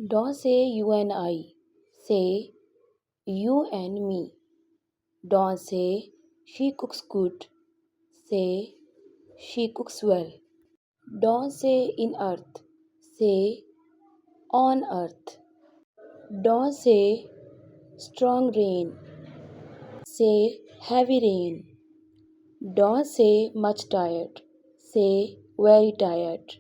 Don't say you and I. Say you and me. Don't say she cooks good. Say she cooks well. Don't say in earth. Say on earth. Don't say strong rain. Say heavy rain. Don't say much tired. Say very tired.